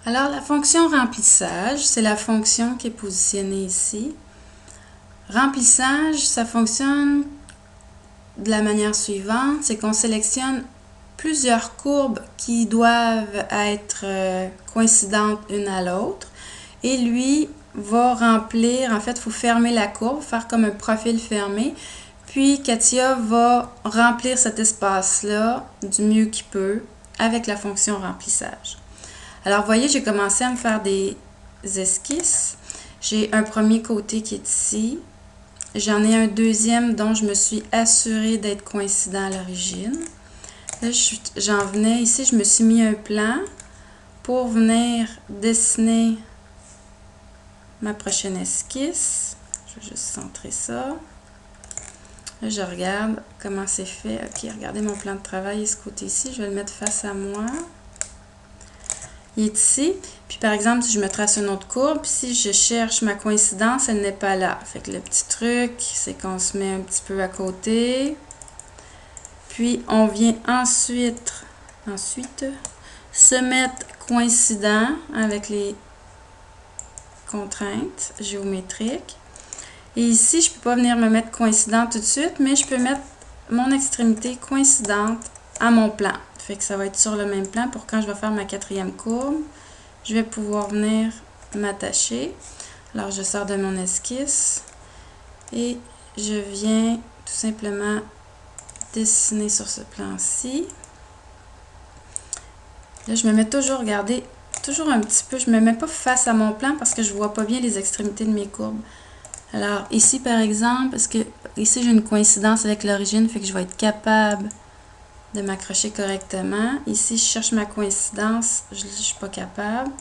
Alors, la fonction remplissage, c'est la fonction qui est positionnée ici. Remplissage, ça fonctionne de la manière suivante, c'est qu'on sélectionne plusieurs courbes qui doivent être coïncidentes une à l'autre. Et lui va remplir, en fait, il faut fermer la courbe, faire comme un profil fermé. Puis, Katia va remplir cet espace-là du mieux qu'il peut avec la fonction remplissage. Alors, vous voyez, j'ai commencé à me faire des esquisses. J'ai un premier côté qui est ici. J'en ai un deuxième dont je me suis assurée d'être coïncident à l'origine. Là, j'en venais ici, je me suis mis un plan pour venir dessiner ma prochaine esquisse. Je vais juste centrer ça. Là, je regarde comment c'est fait. Ok, regardez mon plan de travail, ce côté-ci. Je vais le mettre face à moi. Il est ici. Puis, par exemple, si je me trace une autre courbe, si je cherche ma coïncidence, elle n'est pas là. Fait que le petit truc, c'est qu'on se met un petit peu à côté. Puis, on vient ensuite se mettre coïncident avec les contraintes géométriques. Et ici, je ne peux pas venir me mettre coïncident tout de suite, mais je peux mettre mon extrémité coïncidente à mon plan. Fait que ça va être sur le même plan pour quand je vais faire ma quatrième courbe. Je vais pouvoir venir m'attacher. Alors, je sors de mon esquisse et je viens tout simplement dessiner sur ce plan-ci. Là, je me mets toujours, regardez, toujours un petit peu, je ne me mets pas face à mon plan parce que je ne vois pas bien les extrémités de mes courbes. Alors, ici, par exemple, parce que ici, j'ai une coïncidence avec l'origine, fait que je vais être capable de m'accrocher correctement. Ici, je cherche ma coïncidence, je ne suis pas capable.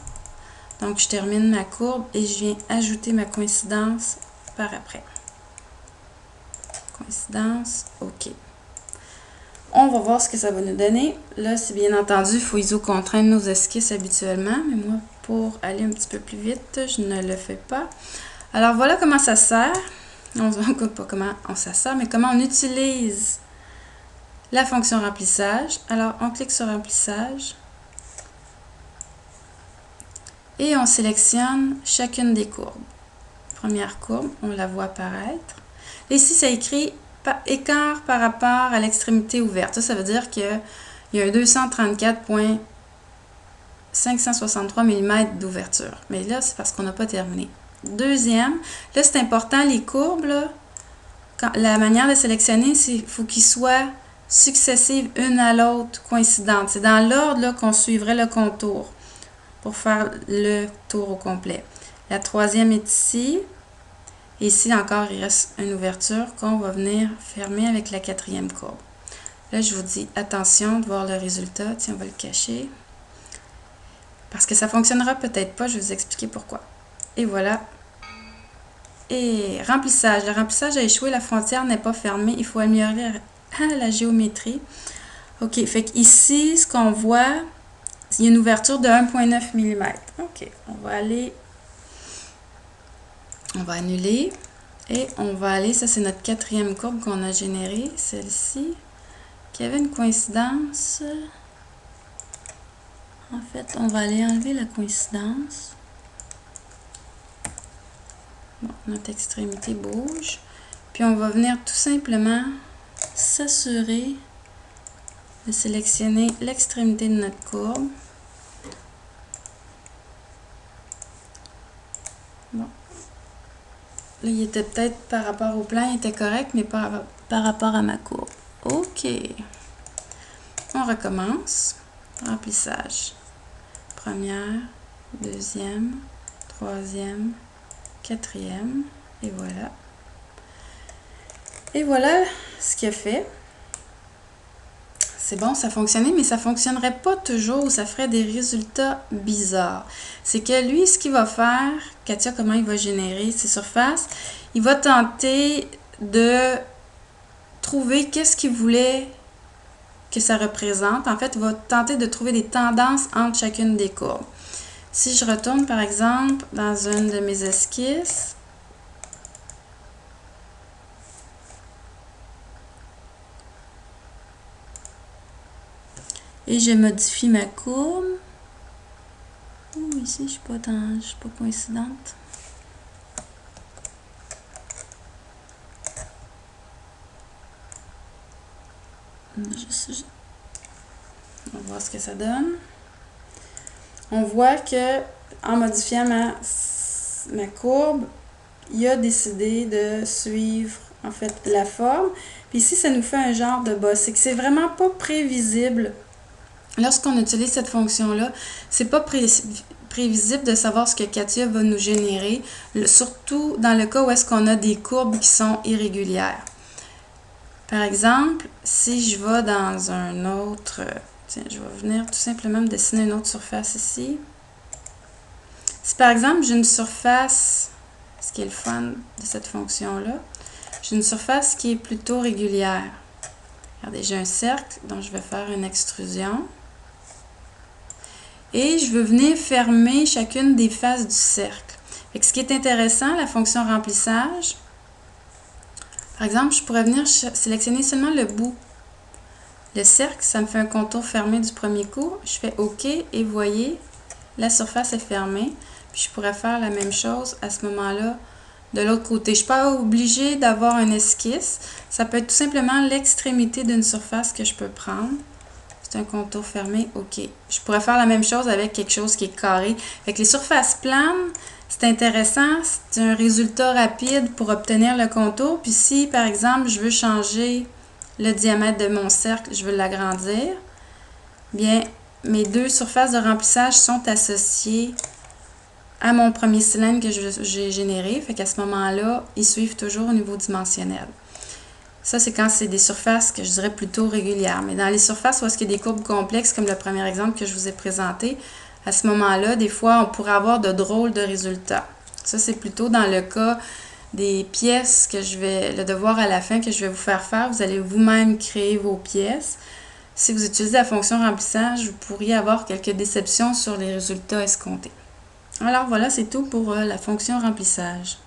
Donc, je termine ma courbe et je viens ajouter ma coïncidence par après. Coïncidence, OK. On va voir ce que ça va nous donner. Là, c'est bien entendu, il faut iso-contraindre nos esquisses habituellement, mais moi, pour aller un petit peu plus vite, je ne le fais pas. Alors, voilà comment ça sert. Pas comment on s'en sert, mais comment on utilise la fonction remplissage. Alors, on clique sur remplissage et on sélectionne chacune des courbes. Première courbe, on la voit apparaître. Et ici, ça écrit écart par rapport à l'extrémité ouverte. Ça veut dire qu'il y a un 234,563 mm d'ouverture. Mais là, c'est parce qu'on n'a pas terminé. Deuxième, là, c'est important, les courbes, là, la manière de sélectionner, il faut qu'ils soient successives une à l'autre, coïncidentes. C'est dans l'ordre qu'on suivrait le contour pour faire le tour au complet. La troisième est ici. Et ici encore, il reste une ouverture qu'on va venir fermer avec la quatrième courbe. Là, je vous dis attention de voir le résultat. Tiens, on va le cacher. Parce que ça ne fonctionnera peut-être pas. Je vais vous expliquer pourquoi. Et voilà. Et remplissage. Le remplissage a échoué. La frontière n'est pas fermée. Il faut améliorer la géométrie. OK. Fait qu'ici, ce qu'on voit, il y a une ouverture de 1,9 mm. OK. On va aller... On va annuler et on va aller, ça c'est notre quatrième courbe qu'on a générée, celle-ci, qui avait une coïncidence. En fait, on va aller enlever la coïncidence. Bon, notre extrémité bouge. Puis on va venir tout simplement s'assurer de sélectionner l'extrémité de notre courbe. Bon. Là, il était peut-être par rapport au plan, il était correct, mais pas par rapport à ma courbe. OK. On recommence. Remplissage. Première, deuxième, troisième, quatrième. Et voilà. Et voilà ce qu'il a fait. C'est bon, ça fonctionnait, mais ça ne fonctionnerait pas toujours. Ça ferait des résultats bizarres. C'est que lui, ce qu'il va faire, Katia, comment il va générer ses surfaces, il va tenter de trouver qu'est-ce qu'il voulait que ça représente. En fait, il va tenter de trouver des tendances entre chacune des courbes. Si je retourne, par exemple, dans une de mes esquisses, et je modifie ma courbe, Ouh, ici, je suis pas coïncidente. On va voir ce que ça donne. On voit que en modifiant ma courbe, il a décidé de suivre en fait la forme. Puis ici, ça nous fait un genre de bas. C'est que c'est vraiment pas prévisible. Lorsqu'on utilise cette fonction-là, c'est pas prévisible de savoir ce que Katia va nous générer, surtout dans le cas où est-ce qu'on a des courbes qui sont irrégulières. Par exemple, si je vais dans un autre... Tiens, je vais venir tout simplement me dessiner une autre surface ici. Si par exemple, j'ai une surface, ce qui est le fun de cette fonction-là, j'ai une surface qui est plutôt régulière. Regardez, j'ai un cercle, donc je vais faire une extrusion. Et je veux venir fermer chacune des faces du cercle. Fait que ce qui est intéressant, la fonction remplissage, par exemple, je pourrais venir sélectionner seulement le bout. Le cercle, ça me fait un contour fermé du premier coup. Je fais OK et vous voyez, la surface est fermée. Puis je pourrais faire la même chose à ce moment-là de l'autre côté. Je ne suis pas obligée d'avoir un esquisse. Ça peut être tout simplement l'extrémité d'une surface que je peux prendre. C'est un contour fermé, OK. Je pourrais faire la même chose avec quelque chose qui est carré. Fait que les surfaces planes, c'est intéressant. C'est un résultat rapide pour obtenir le contour. Puis si, par exemple, je veux changer le diamètre de mon cercle, je veux l'agrandir, bien, mes deux surfaces de remplissage sont associées à mon premier cylindre que j'ai généré. Fait qu'à ce moment-là, ils suivent toujours au niveau dimensionnel. Ça, c'est quand c'est des surfaces que je dirais plutôt régulières. Mais dans les surfaces où est-ce qu'il y a des courbes complexes, comme le premier exemple que je vous ai présenté, à ce moment-là, des fois, on pourrait avoir de drôles de résultats. Ça, c'est plutôt dans le cas des pièces que le devoir à la fin que je vais vous faire faire. Vous allez vous-même créer vos pièces. Si vous utilisez la fonction remplissage, vous pourriez avoir quelques déceptions sur les résultats escomptés. Alors voilà, c'est tout pour la fonction remplissage.